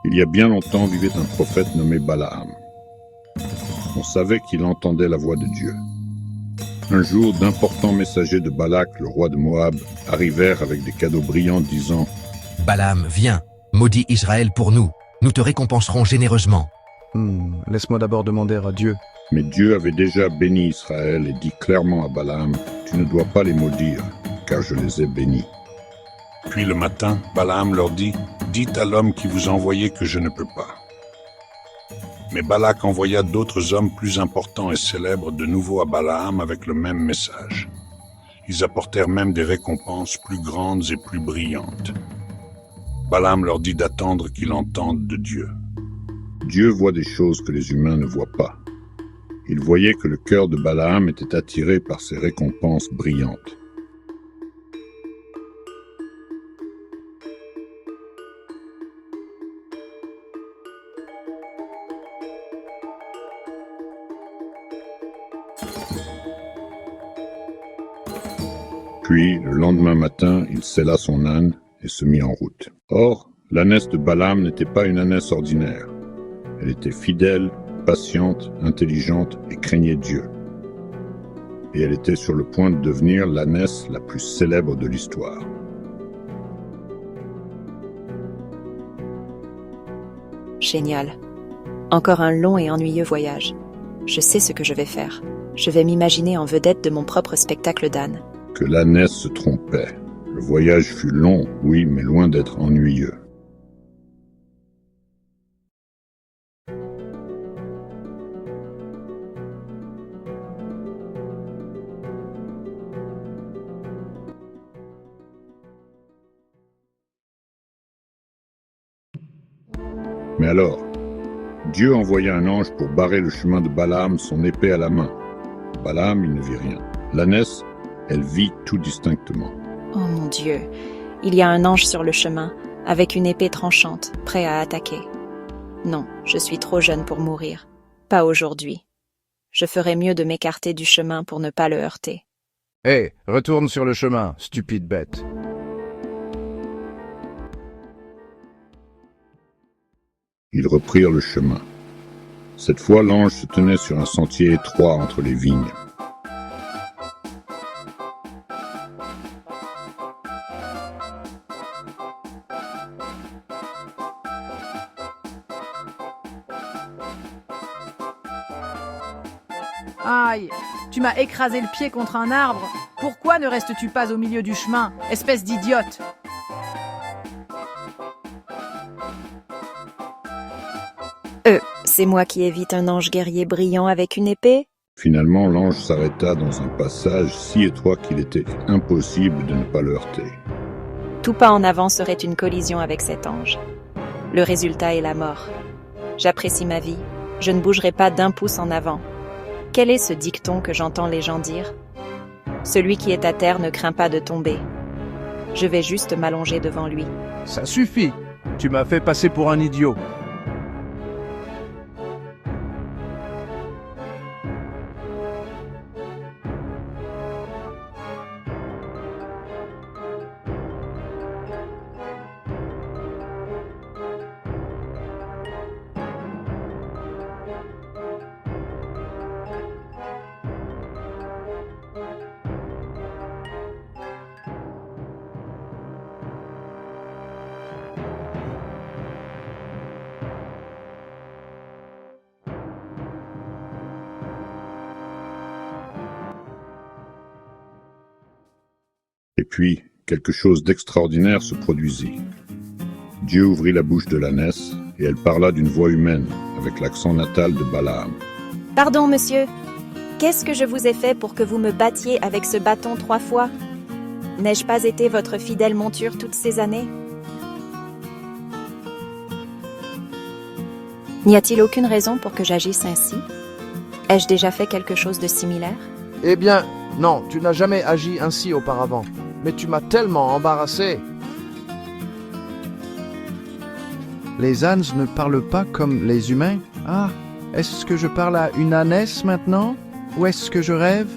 Il y a bien longtemps vivait un prophète nommé Balaam. On savait qu'il entendait la voix de Dieu. Un jour, d'importants messagers de Balak, le roi de Moab, arrivèrent avec des cadeaux brillants disant « Balaam, viens, maudis Israël pour nous, nous te récompenserons généreusement. » Laisse-moi d'abord demander à Dieu. Mais Dieu avait déjà béni Israël et dit clairement à Balaam, « Tu ne dois pas les maudire, car je les ai bénis. » Puis le matin, Balaam leur dit, « Dites à l'homme qui vous a envoyé que je ne peux pas. » Mais Balak envoya d'autres hommes plus importants et célèbres de nouveau à Balaam avec le même message. Ils apportèrent même des récompenses plus grandes et plus brillantes. Balaam leur dit d'attendre qu'il entende de Dieu. Dieu voit des choses que les humains ne voient pas. Il voyait que le cœur de Balaam était attiré par ces récompenses brillantes. Puis, le lendemain matin, il sella son âne et se mit en route. Or, l'ânesse de Balaam n'était pas une ânesse ordinaire. Elle était fidèle, patiente, intelligente et craignait Dieu. Et elle était sur le point de devenir l'ânesse la plus célèbre de l'histoire. Génial. Encore un long et ennuyeux voyage. Je sais ce que je vais faire. Je vais m'imaginer en vedette de mon propre spectacle d'âne. Que l'ânesse se trompait. Le voyage fut long, oui, mais loin d'être ennuyeux. Mais alors, Dieu envoya un ange pour barrer le chemin de Balaam, son épée à la main. Balaam, il ne vit rien. L'ânesse, elle vit tout distinctement. Oh mon Dieu, il y a un ange sur le chemin, avec une épée tranchante, prêt à attaquer. Non, je suis trop jeune pour mourir. Pas aujourd'hui. Je ferais mieux de m'écarter du chemin pour ne pas le heurter. Hé, retourne sur le chemin, stupide bête. Ils reprirent le chemin. Cette fois, l'ange se tenait sur un sentier étroit entre les vignes. Aïe, tu m'as écrasé le pied contre un arbre. Pourquoi ne restes-tu pas au milieu du chemin, espèce d'idiote? C'est moi qui évite un ange guerrier brillant avec une épée? Finalement, l'ange s'arrêta dans un passage si étroit qu'il était impossible de ne pas le heurter. Tout pas en avant serait une collision avec cet ange. Le résultat est la mort. J'apprécie ma vie. Je ne bougerai pas d'un pouce en avant. Quel est ce dicton que j'entends les gens dire? Celui qui est à terre ne craint pas de tomber. Je vais juste m'allonger devant lui. Ça suffit. Tu m'as fait passer pour un idiot. Et puis, quelque chose d'extraordinaire se produisit. Dieu ouvrit la bouche de l'ânesse, et elle parla d'une voix humaine, avec l'accent natal de Balaam. « Pardon, monsieur. Qu'est-ce que je vous ai fait pour que vous me battiez avec ce bâton 3 fois? N'ai-je pas été votre fidèle monture toutes ces années? N'y a-t-il aucune raison pour que j'agisse ainsi? Ai-je déjà fait quelque chose de similaire? Eh bien, non, tu n'as jamais agi ainsi auparavant. Mais tu m'as tellement embarrassé. Les ânes ne parlent pas comme les humains? Ah, est-ce que je parle à une ânesse maintenant? Ou est-ce que je rêve?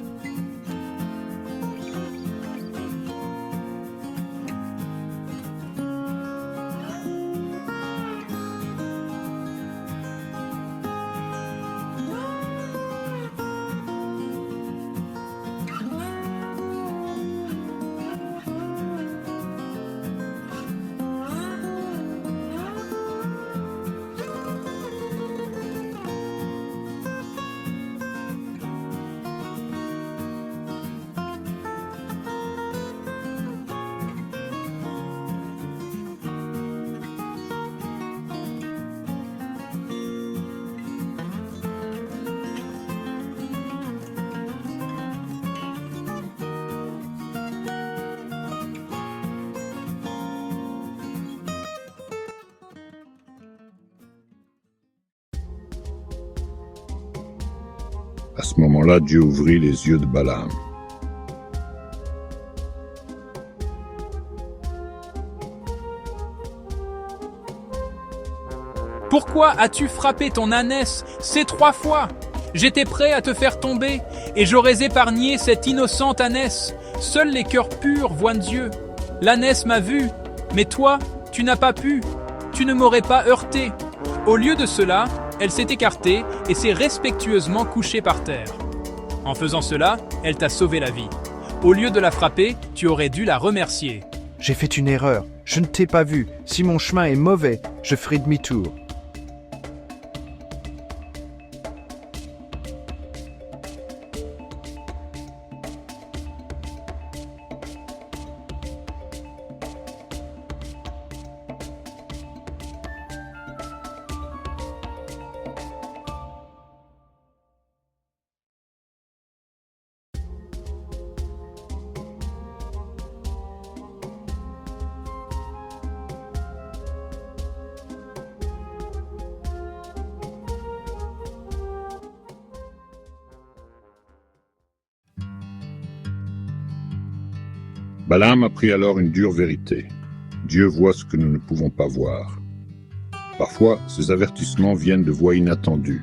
À ce moment-là, Dieu ouvrit les yeux de Balaam. Pourquoi as-tu frappé ton ânesse ces 3 fois? J'étais prêt à te faire tomber, et j'aurais épargné cette innocente ânesse. Seuls les cœurs purs voient Dieu. L'ânesse m'a vu, mais toi, tu n'as pas pu. Tu ne m'aurais pas heurté. Au lieu de cela, elle s'est écartée et s'est respectueusement couchée par terre. En faisant cela, elle t'a sauvé la vie. Au lieu de la frapper, tu aurais dû la remercier. J'ai fait une erreur. Je ne t'ai pas vu. Si mon chemin est mauvais, je ferai demi-tour. Balaam apprit alors une dure vérité. Dieu voit ce que nous ne pouvons pas voir. Parfois, ces avertissements viennent de voix inattendues,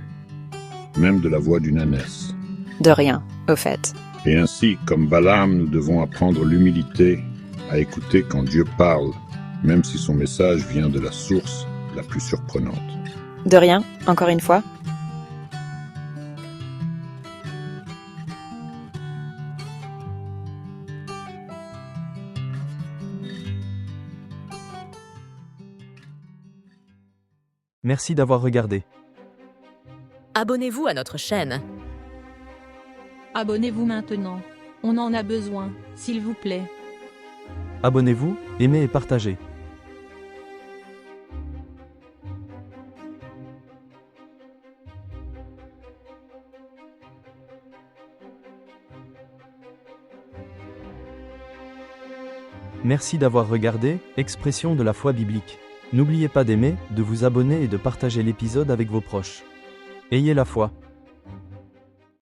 même de la voix d'une ânesse. De rien, au fait. Et ainsi, comme Balaam, nous devons apprendre l'humilité à écouter quand Dieu parle, même si son message vient de la source la plus surprenante. De rien, encore une fois. Merci d'avoir regardé. Abonnez-vous à notre chaîne. Abonnez-vous maintenant. On en a besoin, s'il vous plaît. Abonnez-vous, aimez et partagez. Merci d'avoir regardé Expression de la foi biblique. N'oubliez pas d'aimer, de vous abonner et de partager l'épisode avec vos proches. Ayez la foi.